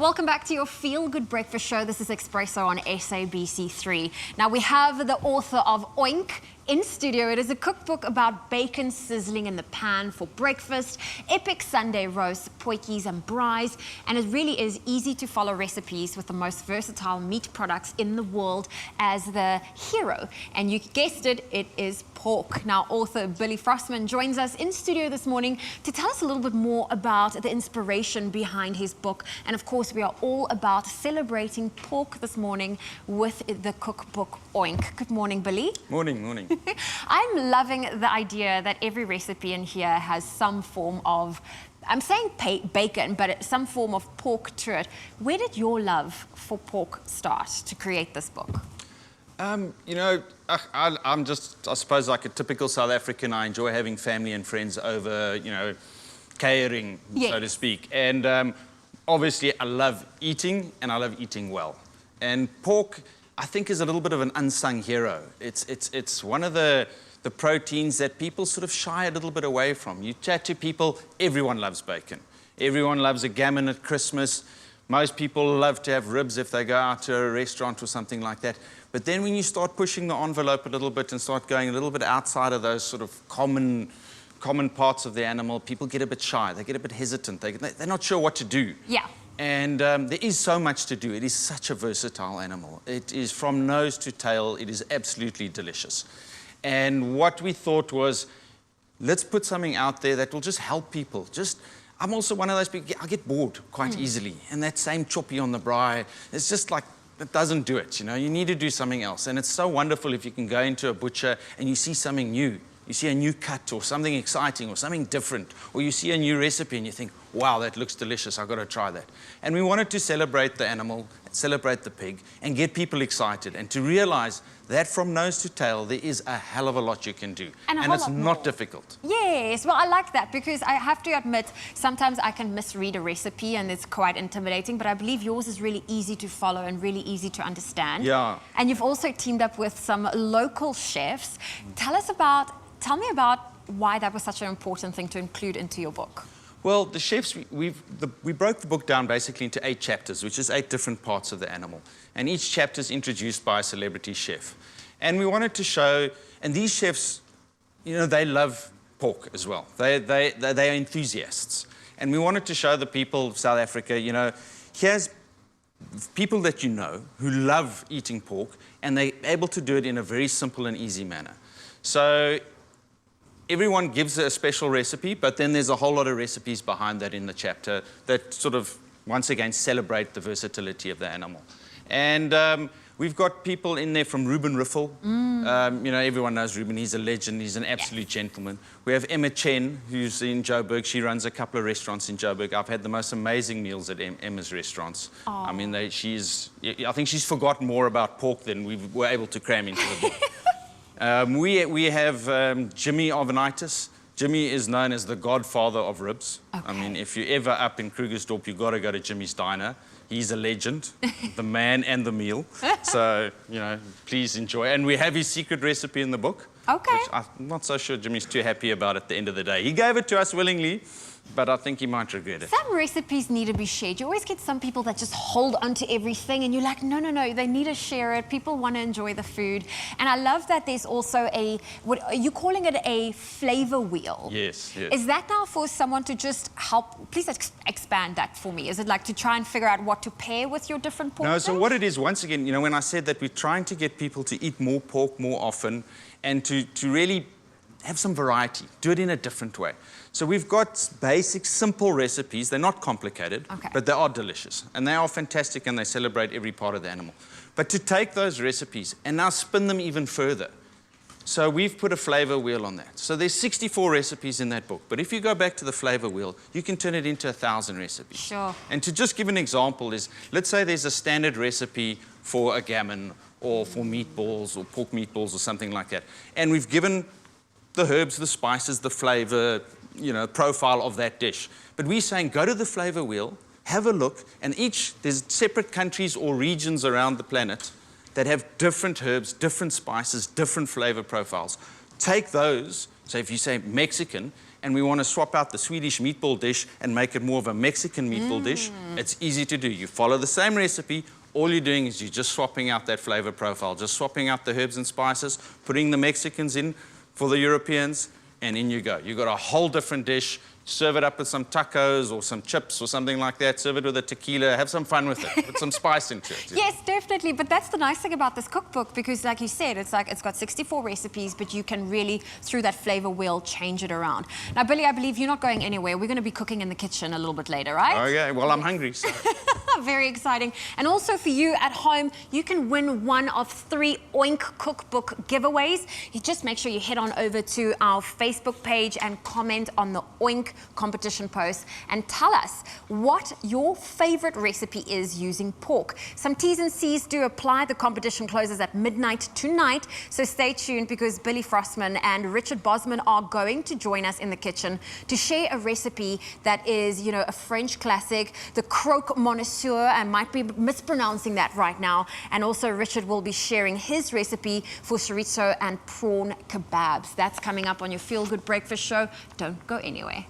Welcome back to your Feel Good Breakfast Show. This is Expresso on SABC3. Now we have the author of Oink in studio. It is a cookbook about bacon sizzling in the pan for breakfast, epic Sunday roasts, potjies and braais, and it really is easy to follow recipes with the most versatile meat products in the world as the hero. And you guessed it, it is pork. Now author Billy Forssman joins us in studio this morning to tell us a little bit more about the inspiration behind his book. And of course we are all about celebrating pork this morning with the cookbook Oink. Good morning, Billy. Morning, morning. I'm loving the idea that every recipe in here has some form of, I'm saying bacon, but some form of pork to it. Where did your love for pork start to create this book? You know, I'm just, I suppose, like a typical South African. I enjoy having family and friends over, you know, catering, yes, so to speak. And obviously, I love eating, and I love eating well. And pork, I think, is a little bit of an unsung hero. It's one of the proteins that people sort of shy a little bit away from. You chat to people, everyone loves bacon. Everyone loves a gammon at Christmas. Most people love to have ribs if they go out to a restaurant or something like that. But then when you start pushing the envelope a little bit and start going a little bit outside of those sort of common parts of the animal, people get a bit shy. They get a bit hesitant. They're not sure what to do. Yeah. And there is so much to do. It is such a versatile animal. It is from nose to tail. It is absolutely delicious. And what we thought was, let's put something out there that will just help people. I'm also one of those people, I get bored quite easily. And that same choppy on the braai, it's just like, it doesn't do it, you know. You need to do something else. And it's so wonderful if you can go into a butcher and you see something new. You see a new cut or something exciting or something different, or you see a new recipe and you think, wow, that looks delicious, I've got to try that. And we wanted to celebrate the animal, celebrate the pig, and get people excited, and to realize that from nose to tail, there is a hell of a lot you can do. And it's not difficult. Yes, well, I like that, because I have to admit, sometimes I can misread a recipe and it's quite intimidating, but I believe yours is really easy to follow and really easy to understand. Yeah. And you've also teamed up with some local chefs. Tell me about why that was such an important thing to include into your book. Well, the chefs, we broke the book down basically into 8 chapters, which is 8 different parts of the animal. And each chapter is introduced by a celebrity chef. And we wanted to show, and these chefs, you know, they love pork as well. They are enthusiasts. And we wanted to show the people of South Africa, you know, here's people that you know who love eating pork, and they're able to do it in a very simple and easy manner. So everyone gives a special recipe, but then there's a whole lot of recipes behind that in the chapter that sort of, once again, celebrate the versatility of the animal. And we've got people in there from Ruben Riffel. You know, everyone knows Ruben. He's a legend. He's an absolute gentleman. We have Emma Chen, who's in Joburg. She runs a couple of restaurants in Joburg. I've had the most amazing meals at Emma's restaurants. Aww. I mean, I think she's forgotten more about pork than we were able to cram into the book. We have Jimmy Ovenitis. Jimmy is known as the godfather of ribs. Okay. I mean, if you're ever up in Krugersdorp, you've got to go to Jimmy's Diner. He's a legend, the man and the meal. So, you know, please enjoy. And we have his secret recipe in the book. Okay. Which I'm not so sure Jimmy's too happy about at the end of the day. He gave it to us willingly, but I think he might regret it. Some recipes need to be shared. You always get some people that just hold onto everything, and you're like, no, they need to share it. People want to enjoy the food. And I love that there's also what are you calling it, a flavor wheel? Yes, yes. Is that now for someone to just help? Please expand that for me. Is it like to try and figure out what to pair with your different pork? No, so what it is, once again, you know, when I said that we're trying to get people to eat more pork more often and to really have some variety, do it in a different way. So we've got basic, simple recipes. They're not complicated, but they are delicious. And they are fantastic, and they celebrate every part of the animal. But to take those recipes and now spin them even further. So we've put a flavor wheel on that. So there's 64 recipes in that book. But if you go back to the flavor wheel, you can turn it into 1,000 recipes. Sure. And to just give an example is, let's say there's a standard recipe for a gammon or for meatballs or pork meatballs or something like that. And we've given the herbs, the spices, the flavor, you know, profile of that dish. But we're saying, go to the flavor wheel, have a look, and there's separate countries or regions around the planet that have different herbs, different spices, different flavor profiles. Take those, so if you say Mexican, and we want to swap out the Swedish meatball dish and make it more of a Mexican meatball dish, it's easy to do. You follow the same recipe. All you're doing is you're just swapping out that flavor profile, just swapping out the herbs and spices, putting the Mexicans in for the Europeans, and in you go. You've got a whole different dish. Serve it up with some tacos or some chips or something like that. Serve it with a tequila. Have some fun with it. Put some spice into it. Yes, definitely. But that's the nice thing about this cookbook, because like you said, it's got 64 recipes, but you can really, through that flavor wheel, change it around. Now, Billy, I believe you're not going anywhere. We're going to be cooking in the kitchen a little bit later, right? Okay, well, I'm hungry, so. Very exciting. And also for you at home, you can win one of 3 Oink cookbook giveaways. You just make sure you head on over to our Facebook page and comment on the Oink competition post and tell us what your favorite recipe is using pork. Some T's and C's do apply. The competition closes at midnight tonight, so stay tuned, because Billy Forssman and Richard Bosman are going to join us in the kitchen to share a recipe that is, you know, a French classic, the Croque Monsieur. I might be mispronouncing that right now. And also Richard will be sharing his recipe for chorizo and prawn kebabs. That's coming up on your Feel Good Breakfast show. Don't go anywhere.